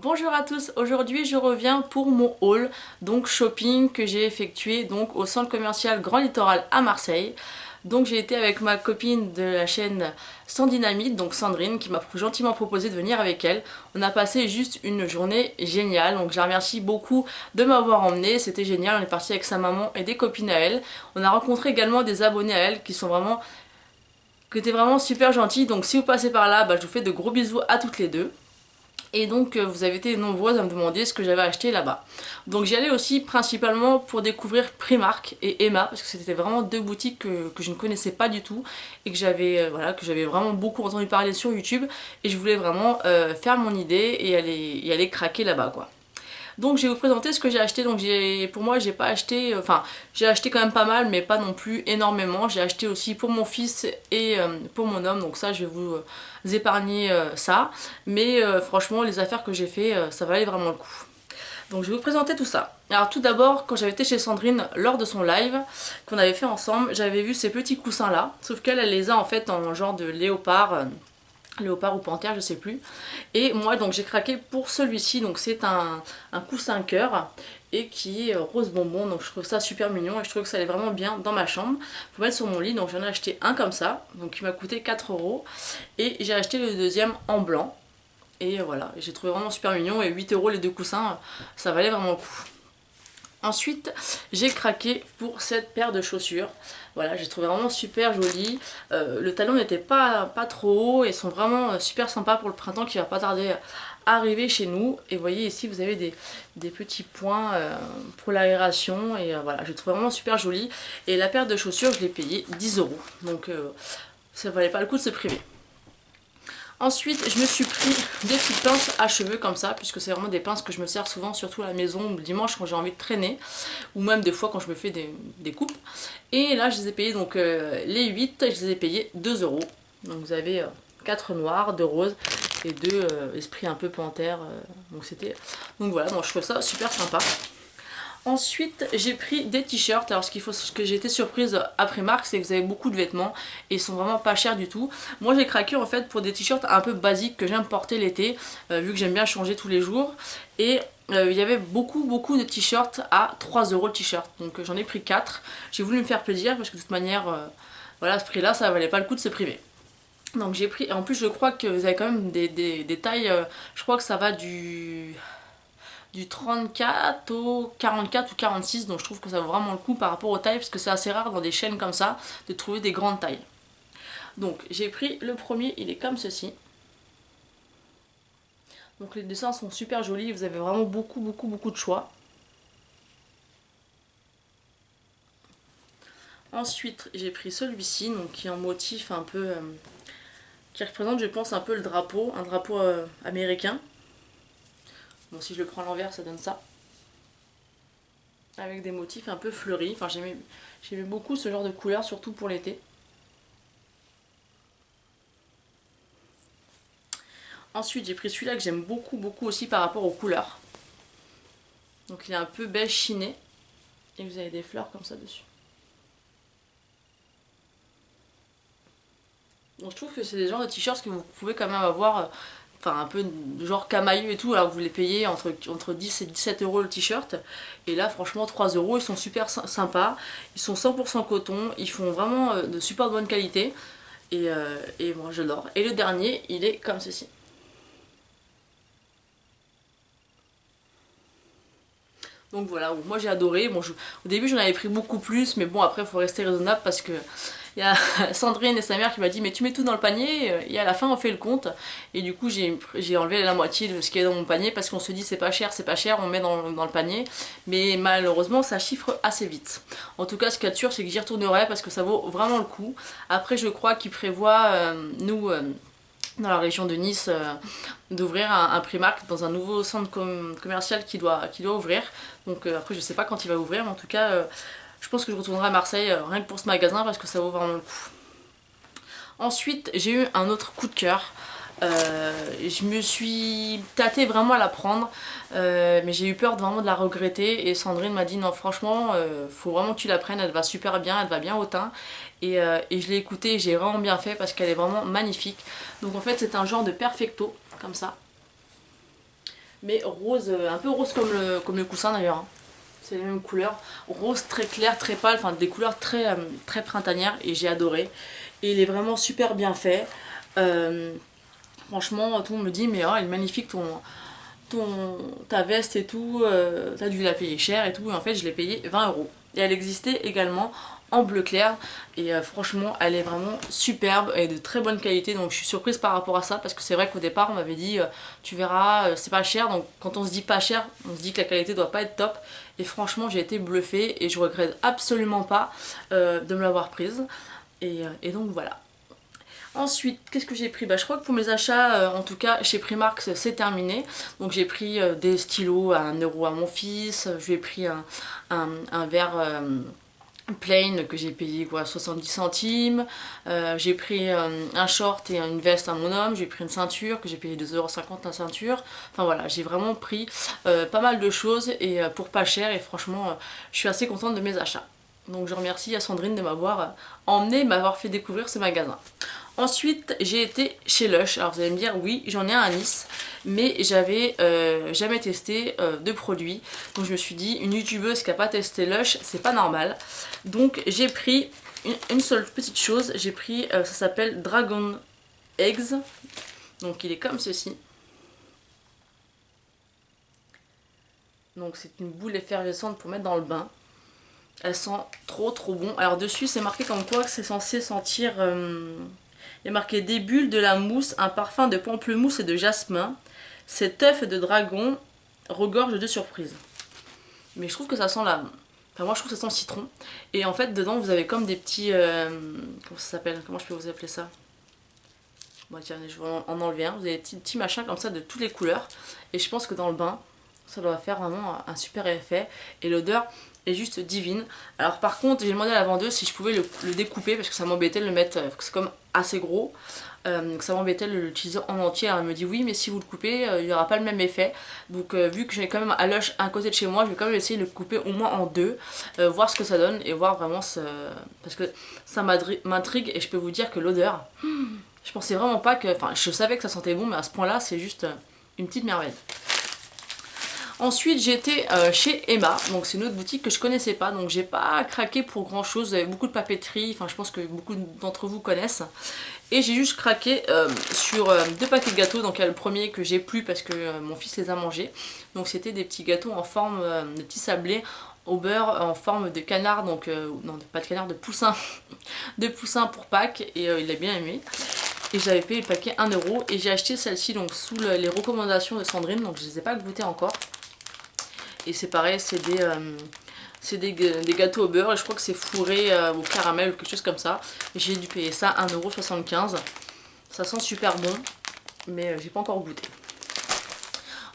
Bonjour à tous, aujourd'hui je reviens pour mon haul, donc shopping que j'ai effectué donc au centre commercial Grand Littoral à Marseille. Donc j'ai été avec ma copine de la chaîne Sans Dynamite, donc Sandrine, qui m'a gentiment proposé de venir avec elle. On a passé juste une journée géniale, donc je la remercie beaucoup de m'avoir emmenée, c'était génial, on est parti avec sa maman et des copines à elle. On a rencontré également des abonnés à elle qui étaient vraiment super gentils, donc si vous passez par là, je vous fais de gros bisous à toutes les deux. Et donc vous avez été nombreuses à me demander ce que j'avais acheté là-bas. Donc j'y allais aussi principalement pour découvrir Primark et Emma, parce que c'était vraiment deux boutiques que je ne connaissais pas du tout et que j'avais que j'avais vraiment beaucoup entendu parler sur YouTube, et je voulais vraiment faire mon idée et aller craquer là-bas quoi. Donc je vais vous présenter ce que j'ai acheté. Donc pour moi j'ai pas acheté, enfin j'ai acheté quand même pas mal mais pas non plus énormément. J'ai acheté aussi pour mon fils et pour mon homme, donc ça je vais vous épargner ça. Mais franchement les affaires que j'ai fait ça valait vraiment le coup. Donc je vais vous présenter tout ça. Alors tout d'abord, quand j'avais été chez Sandrine lors de son live qu'on avait fait ensemble, j'avais vu ces petits coussins là, sauf qu'elle les a en fait en genre de léopard ou panthère, je sais plus. Et moi donc j'ai craqué pour celui-ci, donc c'est un coussin cœur et qui est rose bonbon, donc je trouve ça super mignon et je trouve que ça allait vraiment bien dans ma chambre pour mettre sur mon lit. Donc j'en ai acheté un comme ça, donc il m'a coûté 4 € et j'ai acheté le deuxième en blanc et voilà, j'ai trouvé vraiment super mignon, et 8 € les deux coussins, ça valait vraiment le coup. Ensuite, j'ai craqué pour cette paire de chaussures. Voilà, j'ai trouvé vraiment super jolie. Le talon n'était pas trop haut et sont vraiment super sympas pour le printemps qui va pas tarder à arriver chez nous. Et vous voyez ici, vous avez des petits points pour l'aération. Et voilà, je trouve vraiment super jolie. Et la paire de chaussures, je l'ai payée 10 €. Donc ça valait pas le coup de se priver. Ensuite, je me suis pris des petites pinces à cheveux comme ça, puisque c'est vraiment des pinces que je me sers souvent, surtout à la maison ou le dimanche quand j'ai envie de traîner, ou même des fois quand je me fais des coupes. Et là, je les ai payées, donc les 8, je les ai payées 2 €. Donc vous avez 4 noirs, 2 roses et 2 esprits un peu panthère. Donc voilà, donc je trouve ça super sympa. Ensuite, j'ai pris des t-shirts. Alors ce que j'ai été surprise après Marc, c'est que vous avez beaucoup de vêtements et ils sont vraiment pas chers du tout. Moi j'ai craqué en fait pour des t-shirts un peu basiques que j'aime porter l'été, vu que j'aime bien changer tous les jours. Et il y avait beaucoup de t-shirts à 3 € le t-shirt. Donc j'en ai pris 4. J'ai voulu me faire plaisir parce que de toute manière, voilà, à ce prix là, ça valait pas le coup de se priver. Donc j'ai pris, et en plus je crois que vous avez quand même des tailles, je crois que ça va du 34 au 44 ou 46, donc je trouve que ça vaut vraiment le coup par rapport aux tailles, parce que c'est assez rare dans des chaînes comme ça de trouver des grandes tailles. Donc j'ai pris le premier, il est comme ceci. Donc les dessins sont super jolis, vous avez vraiment beaucoup de choix. Ensuite j'ai pris celui-ci, donc qui est en motif un peu qui représente, je pense, un peu un drapeau américain. Bon, si je le prends à l'envers, ça donne ça. Avec des motifs un peu fleuris. Enfin, j'aimais beaucoup ce genre de couleur, surtout pour l'été. Ensuite, j'ai pris celui-là que j'aime beaucoup aussi par rapport aux couleurs. Donc, il est un peu beige chiné. Et vous avez des fleurs comme ça dessus. Donc, je trouve que c'est des genres de t-shirts que vous pouvez quand même avoir. Enfin, un peu genre camailleux et tout, alors que vous les payez entre 10 et 17 € le t-shirt. Et là, franchement, 3 €, ils sont super sympas. Ils sont 100% coton, ils font vraiment de super bonne qualité. Et moi, j'adore. Et le dernier, il est comme ceci. Donc voilà, moi j'ai adoré. Bon, au début, j'en avais pris beaucoup plus, mais bon, après, il faut rester raisonnable parce que il y a Sandrine et sa mère qui m'a dit mais tu mets tout dans le panier, et à la fin on fait le compte, et du coup j'ai enlevé la moitié de ce qui est dans mon panier parce qu'on se dit c'est pas cher, on met dans le panier, mais malheureusement ça chiffre assez vite. En tout cas ce qu'il y a de sûr c'est que j'y retournerai parce que ça vaut vraiment le coup. Après je crois qu'ils prévoient dans la région de Nice d'ouvrir un Primark dans un nouveau centre commercial qui doit ouvrir. Donc après je sais pas quand il va ouvrir, mais en tout cas je pense que je retournerai à Marseille rien que pour ce magasin parce que ça vaut vraiment le coup. Ensuite, j'ai eu un autre coup de cœur. Je me suis tâtée vraiment à la prendre, mais j'ai eu peur vraiment de la regretter. Et Sandrine m'a dit non, franchement, faut vraiment que tu la prennes, elle va super bien, elle va bien au teint. Et je l'ai écoutée et j'ai vraiment bien fait parce qu'elle est vraiment magnifique. Donc en fait, c'est un genre de perfecto, comme ça. mais rose, un peu rose comme le coussin d'ailleurs, hein. C'est la même couleur, rose très clair, très pâle, enfin des couleurs très printanières et j'ai adoré. Et il est vraiment super bien fait. Franchement, tout le monde me dit mais oh, il est magnifique ta veste et tout, t'as dû la payer cher et tout. Et en fait je l'ai payé 20 €. Et elle existait également en bleu clair et franchement elle est vraiment superbe et de très bonne qualité, donc je suis surprise par rapport à ça parce que c'est vrai qu'au départ on m'avait dit tu verras c'est pas cher, donc quand on se dit pas cher on se dit que la qualité doit pas être top et franchement j'ai été bluffée et je regrette absolument pas de me l'avoir prise et donc voilà. Ensuite, qu'est-ce que j'ai pris? Bah, je crois que pour mes achats, en tout cas chez Primark, c'est terminé. Donc j'ai pris des stylos à 1 € à mon fils, je lui ai pris un verre plain que j'ai payé quoi 70 centimes, j'ai pris un short et une veste à mon homme, j'ai pris une ceinture que j'ai payé 2,50 € la ceinture. Enfin voilà, j'ai vraiment pris pas mal de choses et pour pas cher et franchement je suis assez contente de mes achats. Donc je remercie à Sandrine de m'avoir emmené, m'avoir fait découvrir ce magasin. Ensuite, j'ai été chez Lush. Alors vous allez me dire, oui, j'en ai un à Nice, mais j'avais jamais testé de produit. Donc je me suis dit, une youtubeuse qui n'a pas testé Lush, c'est pas normal. Donc j'ai pris une seule petite chose. J'ai pris, ça s'appelle Dragon Eggs. Donc il est comme ceci. Donc c'est une boule effervescente pour mettre dans le bain. Elle sent trop bon. Alors dessus c'est marqué comme quoi que c'est censé sentir... il y a marqué des bulles, de la mousse, un parfum de pamplemousse et de jasmin. Cet œuf de dragon regorge de surprises. Mais je trouve que ça sent la... Enfin moi je trouve que ça sent le citron. Et en fait dedans vous avez comme des petits... Comment ça s'appelle? Comment je peux vous appeler ça? Bon tiens, je vais en enlever un. Vous avez des petits machins comme ça de toutes les couleurs. Et je pense que dans le bain, ça doit faire vraiment un super effet. Et l'odeur est juste divine. Alors par contre j'ai demandé à la vendeuse si je pouvais le découper parce que ça m'embêtait de le mettre, c'est comme assez gros, que ça m'embêtait de l'utiliser en entier. Alors elle me dit oui mais si vous le coupez il n'y aura pas le même effet. Donc vu que j'ai quand même à Lush à côté de chez moi, je vais quand même essayer de le couper au moins en deux, voir ce que ça donne et voir vraiment parce que ça m'intrigue et je peux vous dire que l'odeur, je pensais vraiment pas que, enfin je savais que ça sentait bon mais à ce point là c'est juste une petite merveille. Ensuite j'étais chez Emma, donc c'est une autre boutique que je connaissais pas, donc j'ai pas craqué pour grand chose, il y avait beaucoup de papeterie, enfin je pense que beaucoup d'entre vous connaissent. Et j'ai juste craqué sur 2 paquets de gâteaux, donc il y a le premier que j'ai plus parce que mon fils les a mangés. Donc c'était des petits gâteaux en forme de petits sablés au beurre en forme de canard, donc non pas de canard, de poussin, de poussin pour Pâques et il a bien aimé. Et j'avais payé le paquet 1 € et j'ai acheté celle-ci donc sous les recommandations de Sandrine, donc je les ai pas goûtées encore. Et c'est pareil, c'est des gâteaux au beurre et je crois que c'est fourré au caramel ou quelque chose comme ça. J'ai dû payer ça 1,75 €. Ça sent super bon, mais j'ai pas encore goûté.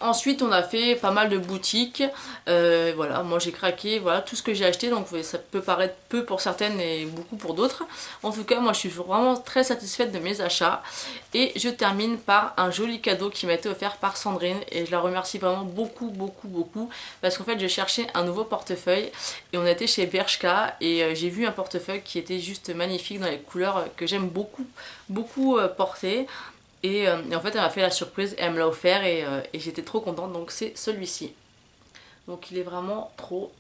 Ensuite on a fait pas mal de boutiques, voilà, moi j'ai craqué, voilà tout ce que j'ai acheté, donc ça peut paraître peu pour certaines et beaucoup pour d'autres. En tout cas moi je suis vraiment très satisfaite de mes achats et je termine par un joli cadeau qui m'a été offert par Sandrine et je la remercie vraiment beaucoup parce qu'en fait j'ai cherché un nouveau portefeuille et on a été chez Bershka et j'ai vu un portefeuille qui était juste magnifique dans les couleurs que j'aime beaucoup porter. Et en fait elle m'a fait la surprise et elle me l'a offert et j'étais trop contente, donc c'est celui-ci. Donc il est vraiment trop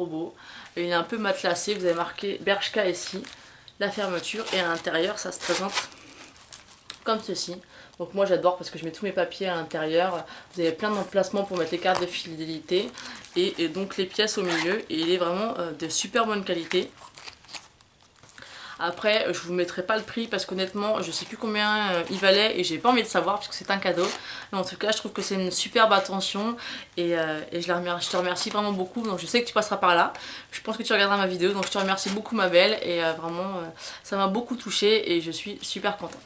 beau. Et il est un peu matelassé, vous avez marqué Bershka ici, la fermeture, et à l'intérieur ça se présente comme ceci. Donc moi j'adore parce que je mets tous mes papiers à l'intérieur, vous avez plein d'emplacements pour mettre les cartes de fidélité et donc les pièces au milieu, et il est vraiment de super bonne qualité. Après je vous mettrai pas le prix parce qu'honnêtement je sais plus combien il valait et j'ai pas envie de savoir parce que c'est un cadeau. Mais en tout cas je trouve que c'est une superbe attention et je te remercie vraiment beaucoup. Donc je sais que tu passeras par là, je pense que tu regarderas ma vidéo, donc je te remercie beaucoup ma belle et vraiment ça m'a beaucoup touchée et je suis super contente.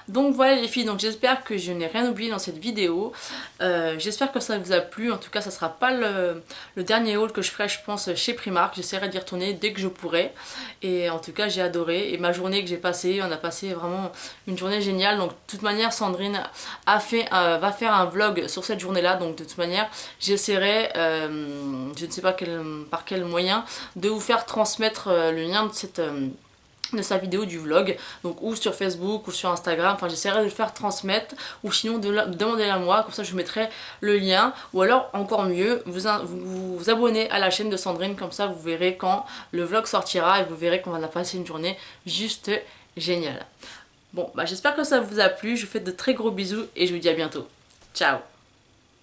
Donc voilà les filles, donc j'espère que je n'ai rien oublié dans cette vidéo. J'espère que ça vous a plu. En tout cas ça sera pas le dernier haul que je ferai je pense chez Primark. J'essaierai d'y retourner dès que je pourrai. Et en tout cas j'ai adoré. Et ma journée que j'ai passée, on a passé vraiment une journée géniale. Donc de toute manière Sandrine va faire un vlog sur cette journée là. Donc de toute manière j'essaierai, je ne sais pas par quel moyen, de vous faire transmettre le lien de de sa vidéo du vlog, donc ou sur Facebook ou sur Instagram, enfin j'essaierai de le faire transmettre ou sinon de demander à moi, comme ça je vous mettrai le lien, ou alors encore mieux vous abonner à la chaîne de Sandrine, comme ça vous verrez quand le vlog sortira et vous verrez qu'on va passer une journée juste géniale. Bon bah j'espère que ça vous a plu, je vous fais de très gros bisous et je vous dis à bientôt. Ciao.